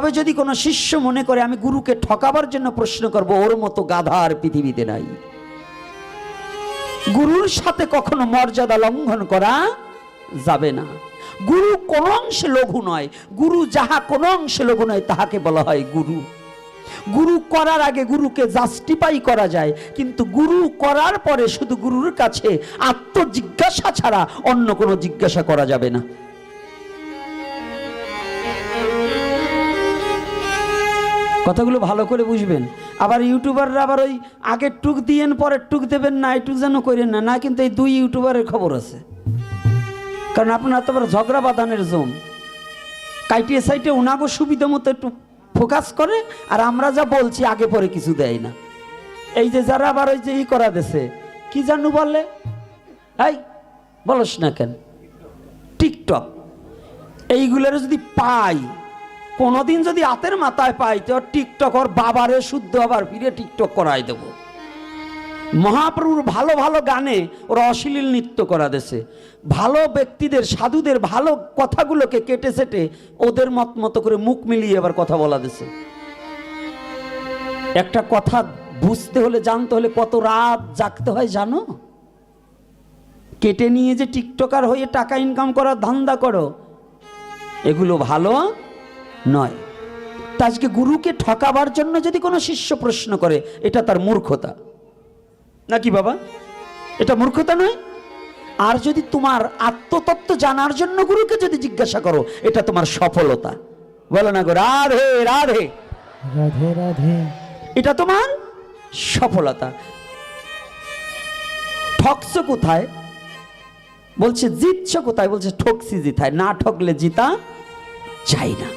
তবে যদি কোনো শিষ্য মনে করে আমি গুরুকে ঠকাবার জন্য প্রশ্ন করব, ওর মতো গাধা আর পৃথিবীতে নাই। গুরুর সাথে কখনো মর্যাদা লঙ্ঘন করা যাবে না। গুরু কোন অংশে লঘু নয়, গুরু যাহা কোন অংশে লঘু নয় তাহাকে বলা হয় গুরু। গুরু করার আগে গুরুকে জাস্টিফাই করা যায়, কিন্তু গুরু করার পরে শুধু গুরুর কাছে আত্মজিজ্ঞাসা ছাড়া অন্য কোনো জিজ্ঞাসা করা যাবে না। কথাগুলো ভালো করে বুঝবেন। আবার ইউটিউবাররা আবার ওই আগের টুক দিয়েন পরের টুক দেবেন না, এই টুক যেন করেন না। না, কিন্তু এই দুই ইউটিউবারের খবর আছে, কারণ আপনার তো আবার ঝগড়া বাঁধানের জম কাইটিয়ে সাইটে উনাগো সুবিধা মতো একটু ফোকাস করে, আর আমরা যা বলছি আগে পরে কিছু দেয় না। এই যে যারা আবার ওই যে ই করা দেশে কি জানু বললে, এই বলস না কেন, টিকটক, এইগুলোর যদি পাই কোনোদিন, যদি হাতের মাথায় পাই, তো টিকটক ওর বাবারে শুদ্ধ আবার ফিরে টিকটক করাই দেব। মহাপ্রভুর ভালো ভালো গানে ওরা অশ্লীল নৃত্য করা দেশে, ভালো ব্যক্তিদের সাধুদের ভালো কথাগুলোকে কেটে সেটে ওদের মত মতো করে মুখ মিলিয়ে আবার কথা বলা দেশে। একটা কথা বুঝতে হলে জানতে হলে কত রাত জাগতে হয় জানো? কেটে নিয়ে যে টিকটকার হয়ে টাকা ইনকাম করার ধান্দা করো, এগুলো ভালো নয়। তা আজকে গুরুকে ঠকাবার জন্য যদি কোনো শিষ্য প্রশ্ন করে, এটা তার মূর্খতা নাকি বাবা? এটা মূর্খতা নয়? আর যদি তোমার আত্মতত্ত্ব জানার জন্য গুরুকে যদি জিজ্ঞাসা করো, এটা তোমার সফলতা। বলো না গো রাধে রাধে রাধে রাধে, এটা তোমার সফলতা। ঠকছো কোথায়? বলছে জিতছো কোথায়? বলছে ঠকছি জিতায়, না ঠকলে জিতা যায় না।